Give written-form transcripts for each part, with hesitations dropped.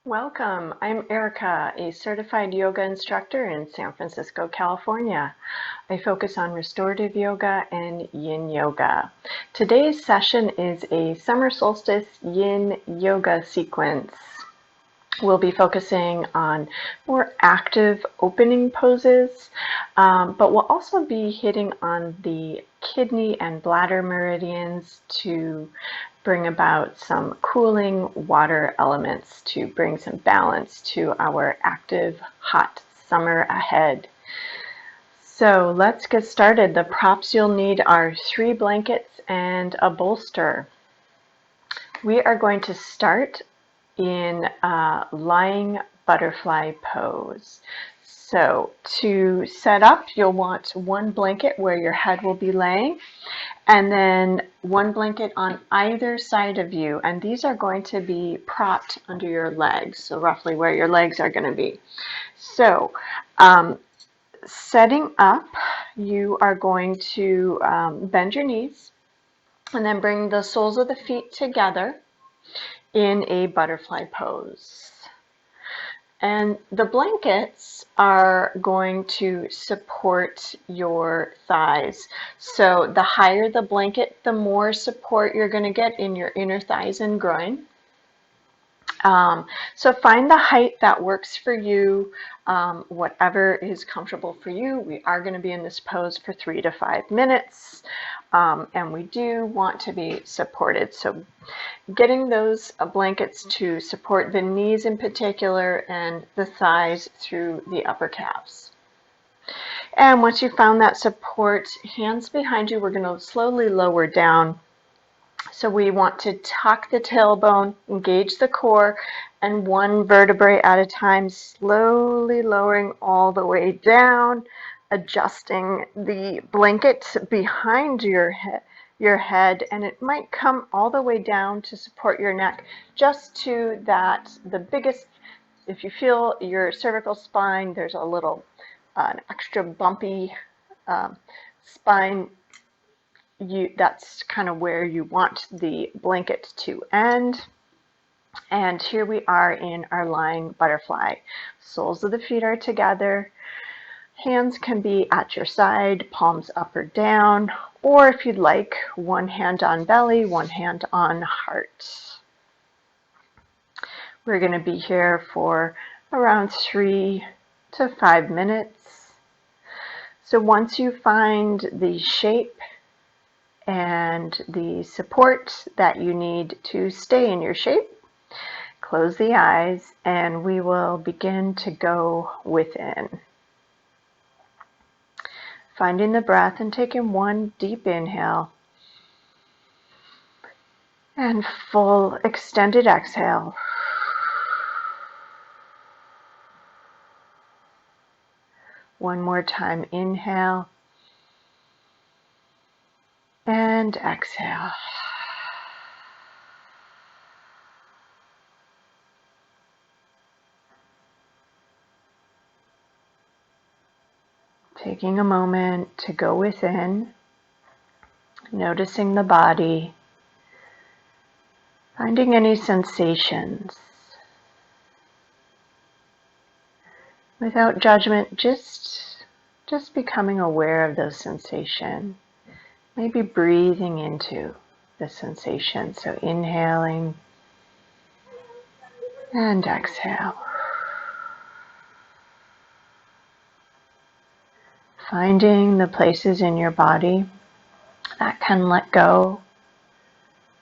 Welcome. I'm Erica, a certified yoga instructor in San Francisco, California. I focus on restorative yoga and Yin Yoga. Today's session is a summer solstice Yin Yoga sequence. We'll be focusing on more active opening poses, but we'll also be hitting on the kidney and bladder meridians to bring about some cooling water elements to bring some balance to our active, hot summer ahead. So let's get started. The props you'll need are 3 blankets and a bolster. We are going to start in lying butterfly pose. So to set up, you'll want 1 blanket where your head will be laying, and then 1 blanket on either side of you, and these are going to be propped under your legs, so roughly where your legs are going to be. So setting up, you are going to bend your knees and then bring the soles of the feet together in a butterfly pose. And the blankets are going to support your thighs. So the higher the blanket, the more support you're going to get in your inner thighs and groin. So find the height that works for you, whatever is comfortable for you. We are going to be in this pose for 3 to 5 minutes, and we do want to be supported. So getting those blankets to support the knees in particular and the thighs through the upper calves. And once you found that support, hands behind you, we're going to slowly lower down. So we want to tuck the tailbone, engage the core, and 1 vertebrae at a time, slowly lowering all the way down, adjusting the blanket behind your head, and it might come all the way down to support your neck, just to that, the biggest, if you feel your cervical spine, there's a little, an extra bumpy spine, that's kind of where you want the blanket to end. And here we are in our lying butterfly. Soles of the feet are together. Hands can be at your side, palms up or down, or if you'd like, 1 hand on belly, 1 hand on heart. We're going to be here for around 3 to 5 minutes. So once you find the shape and the support that you need to stay in your shape, close the eyes and we will begin to go within. Finding the breath and taking 1 deep inhale and full extended exhale. One more time, inhale and exhale. Taking a moment to go within, noticing the body, finding any sensations. Without judgment, just becoming aware of those sensations. Maybe breathing into the sensation. So inhaling and exhale. Finding the places in your body that can let go,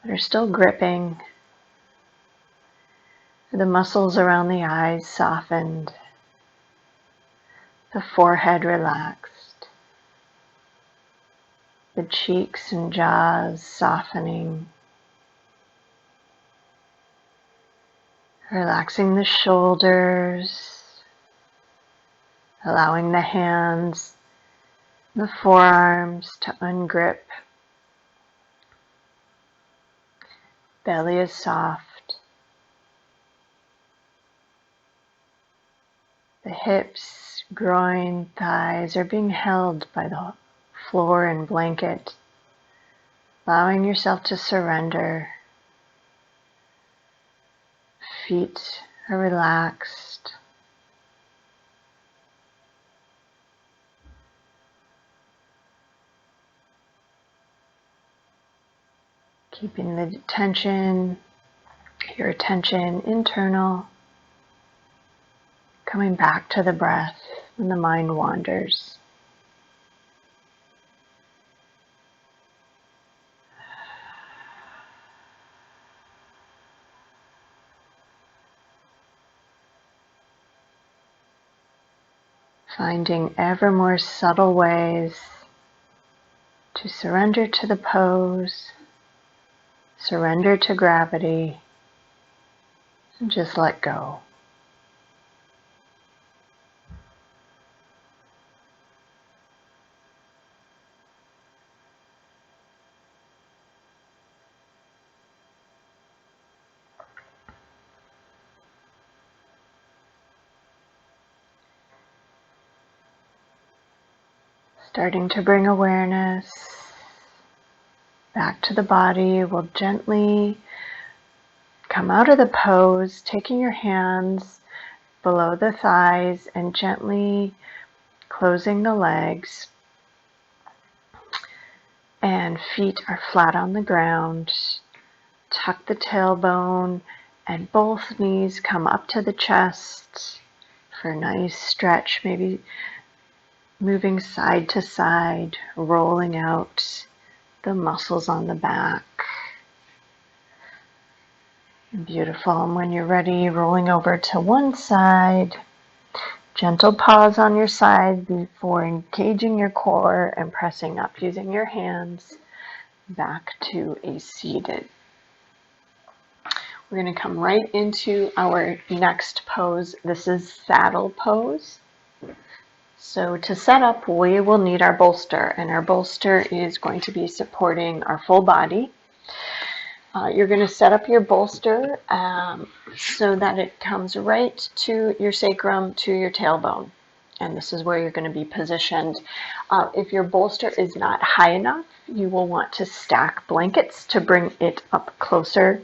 that are still gripping. The muscles around the eyes softened. The forehead relaxed. The cheeks and jaws softening. Relaxing the shoulders. Allowing the hands, the forearms to ungrip. Belly is soft. The hips, groin, thighs are being held by the floor and blanket, allowing yourself to surrender. Feet are relaxed. Keeping the attention, your attention internal, coming back to the breath when the mind wanders. Finding ever more subtle ways to surrender to the pose, surrender to gravity, and just let go. Starting to bring awareness back to the body, we'll gently come out of the pose, taking your hands below the thighs and gently closing the legs. And feet are flat on the ground. Tuck the tailbone and both knees come up to the chest for a nice stretch, maybe moving side to side, rolling out the muscles on the back. Beautiful. And when you're ready, rolling over to one side. Gentle pause on your side before engaging your core and pressing up using your hands back to a seated. We're going to come right into our next pose. This is saddle pose. So to set up, we will need our bolster, and our bolster is going to be supporting our full body. You're going to set up your bolster so that it comes right to your sacrum, to your tailbone. And this is where you're going to be positioned. If your bolster is not high enough, you will want to stack blankets to bring it up closer.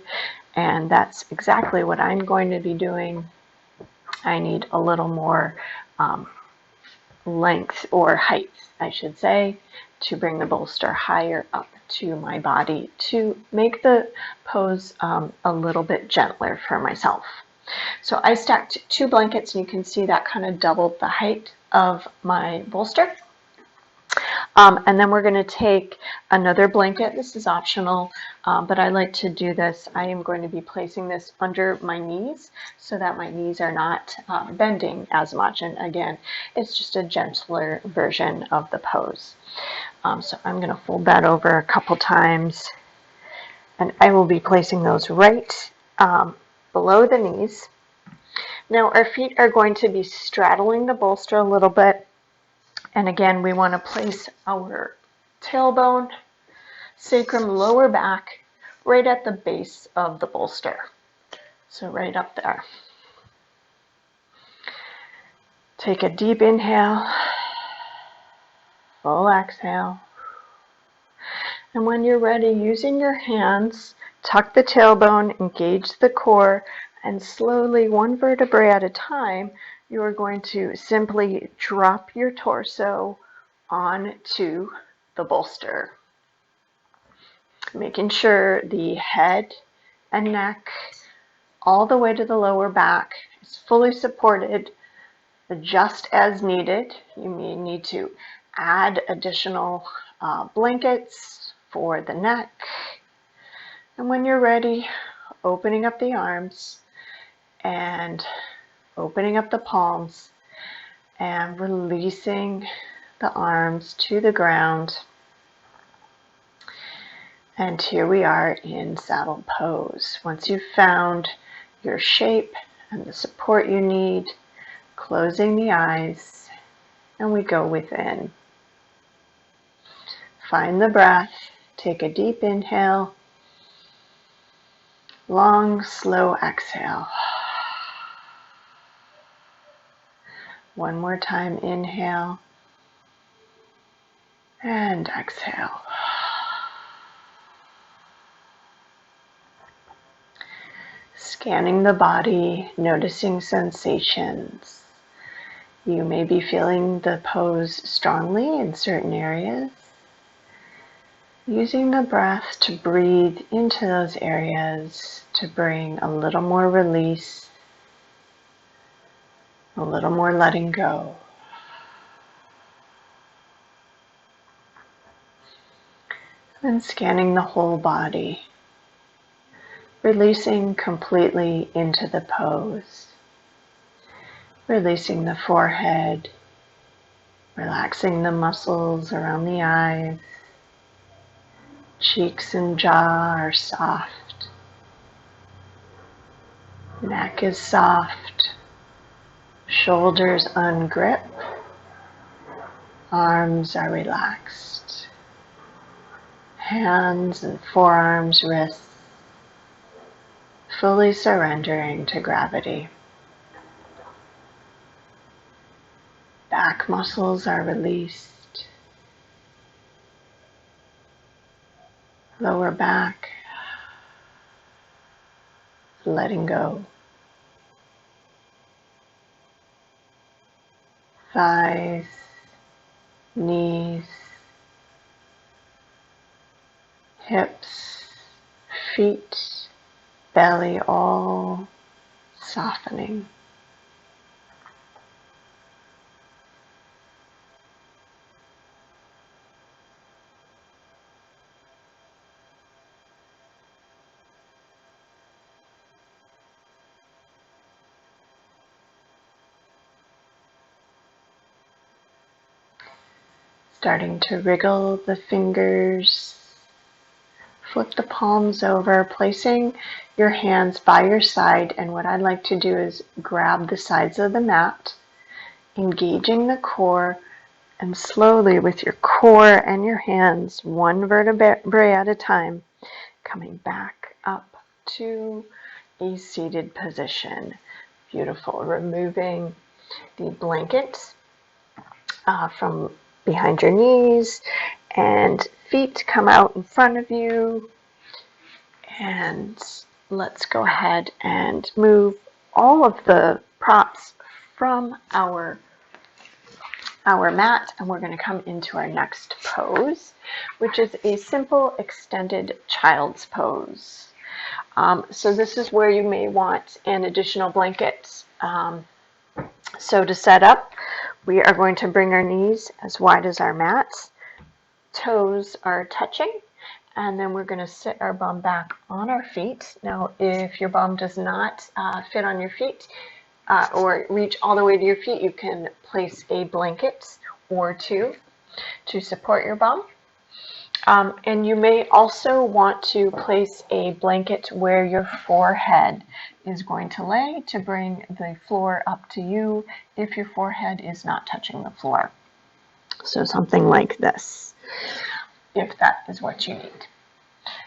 And that's exactly what I'm going to be doing. I need a little more length or height, I should say, to bring the bolster higher up to my body to make the pose a little bit gentler for myself. So I stacked 2 blankets, and you can see that kind of doubled the height of my bolster. And then we're going to take another blanket. This is optional, but I like to do this. I am going to be placing this under my knees so that my knees are not bending as much. And again, it's just a gentler version of the pose. So I'm going to fold that over a couple times, and I will be placing those right below the knees. Now our feet are going to be straddling the bolster a little bit. And again, we want to place our tailbone, sacrum, lower back, right at the base of the bolster. So right up there. Take a deep inhale, full exhale. And when you're ready, using your hands, tuck the tailbone, engage the core, and slowly, one vertebrae at a time, you are going to simply drop your torso onto the bolster. Making sure the head and neck all the way to the lower back is fully supported, just as needed. You may need to add additional blankets for the neck. And when you're ready, opening up the arms and opening up the palms and releasing the arms to the ground. And here we are in saddle pose. Once you've found your shape and the support you need, closing the eyes, and we go within. Find the breath. Take a deep inhale. Long, slow exhale. One more time, inhale and exhale. Scanning the body, noticing sensations. You may be feeling the pose strongly in certain areas. Using the breath to breathe into those areas to bring a little more release, a little more letting go. And scanning the whole body, releasing completely into the pose. Releasing the forehead, relaxing the muscles around the eyes. Cheeks and jaw are soft. Neck is soft. Shoulders ungrip. Arms are relaxed. Hands and forearms, wrists, fully surrendering to gravity. Back muscles are released. Lower back, letting go. Thighs, knees, hips, feet, belly, all softening. Starting to wriggle the fingers, flip the palms over, placing your hands by your side. And what I'd like to do is grab the sides of the mat, engaging the core, and slowly with your core and your hands, one vertebrae at a time, coming back up to a seated position. Beautiful. Removing the blanket from behind your knees, and feet come out in front of you. And let's go ahead and move all of the props from our mat, and we're going to come into our next pose, which is a simple extended child's pose. So this is where you may want an additional blanket. So to set up, we are going to bring our knees as wide as our mats. Toes are touching, and then we're going to sit our bum back on our feet. Now, if your bum does not fit on your feet or reach all the way to your feet, you can place a blanket or two to support your bum. And you may also want to place a blanket where your forehead is going to lay to bring the floor up to you if your forehead is not touching the floor. So something like this, if that is what you need.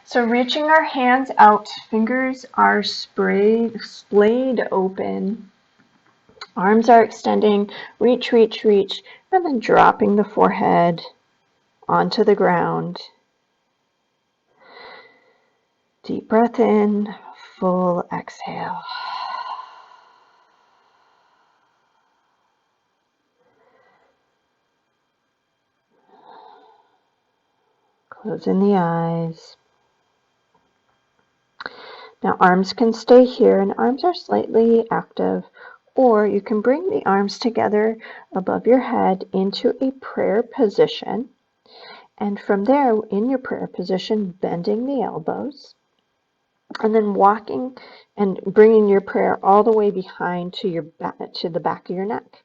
So reaching our hands out, fingers are splayed open, arms are extending, reach, reach, reach, and then dropping the forehead onto the ground. Deep breath in, full exhale. Closing the eyes. Now arms can stay here, and arms are slightly active, or you can bring the arms together above your head into a prayer position. And from there, in your prayer position, bending the elbows, and then walking and bringing your prayer all the way behind to the back of your neck.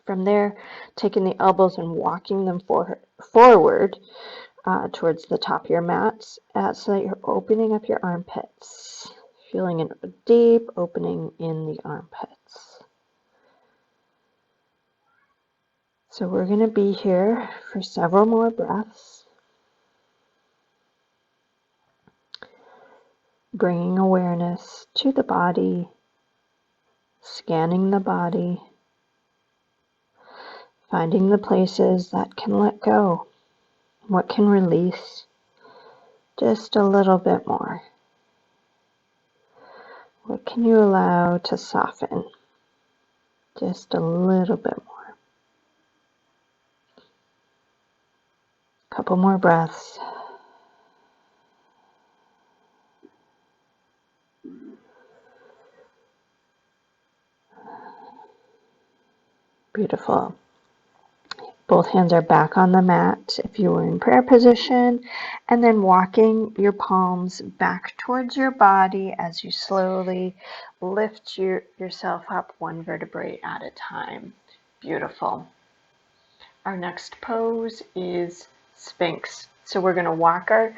From there, taking the elbows and walking them forward towards the top of your mat so that you're opening up your armpits, feeling a deep opening in the armpits. So we're going to be here for several more breaths, bringing awareness to the body, scanning the body, finding the places that can let go, what can release just a little bit more. What can you allow to soften? Just a little bit more. Couple more breaths. Beautiful. Both hands are back on the mat if you were in prayer position, and then walking your palms back towards your body as you slowly lift yourself up one vertebrae at a time. Beautiful. Our next pose is Sphinx. So we're going to walk our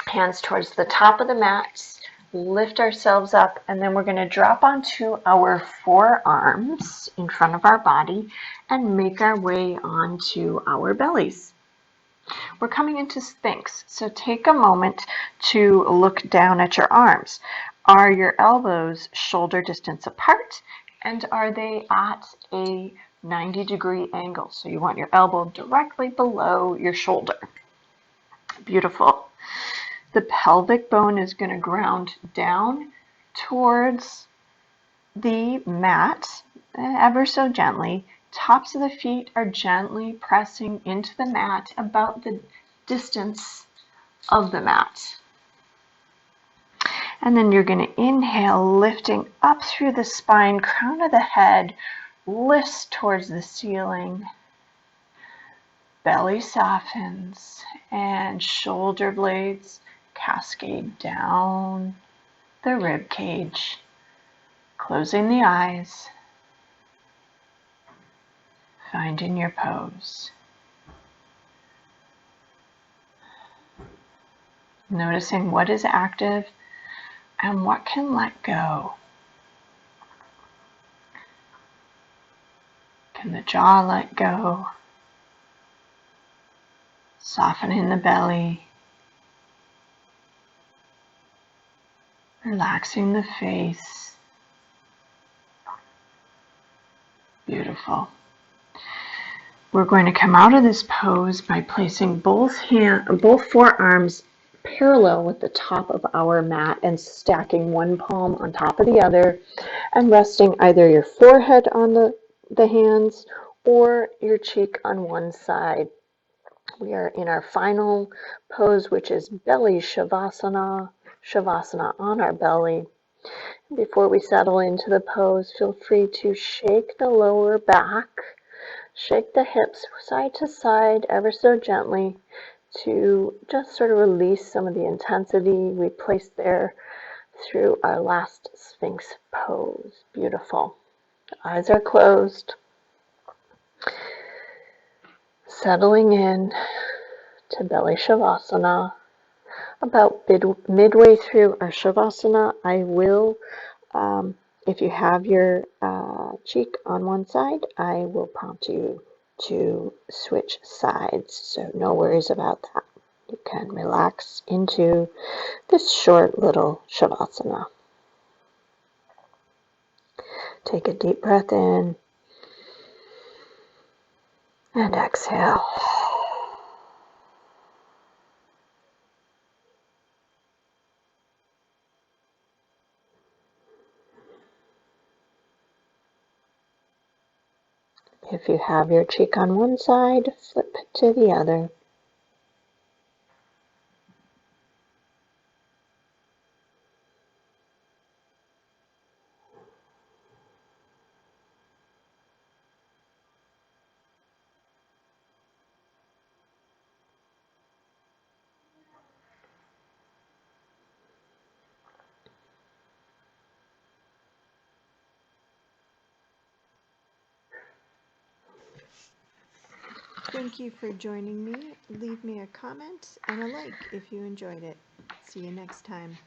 hands towards the top of the mat, lift ourselves up, and then we're going to drop onto our forearms in front of our body and make our way onto our bellies. We're coming into Sphinx, so take a moment to look down at your arms. Are your elbows shoulder distance apart, and are they at a 90-degree angle? So you want your elbow directly below your shoulder. Beautiful. The pelvic bone is going to ground down towards the mat ever so gently. Tops of the feet are gently pressing into the mat about the distance of the mat. And then you're going to inhale, lifting up through the spine, crown of the head lifts towards the ceiling. Belly softens and shoulder blades cascade down the rib cage, closing the eyes, finding your pose. Noticing what is active and what can let go. Can the jaw let go? Softening the belly. Relaxing the face. Beautiful. We're going to come out of this pose by placing both forearms parallel with the top of our mat and stacking one palm on top of the other and resting either your forehead on the hands or your cheek on one side. We are in our final pose, which is belly shavasana on our belly. Before we settle into the pose, feel free to shake the lower back, shake the hips side to side ever so gently to just sort of release some of the intensity we placed there through our last Sphinx pose. Beautiful. Eyes are closed. Settling in to belly shavasana. About midway through our shavasana, I will, if you have your cheek on one side, I will prompt you to switch sides, so no worries about that. You can relax into this short little shavasana. Take a deep breath in and exhale. If you have your cheek on one side, flip to the other. Thank you for joining me. Leave me a comment and a like if you enjoyed it. See you next time.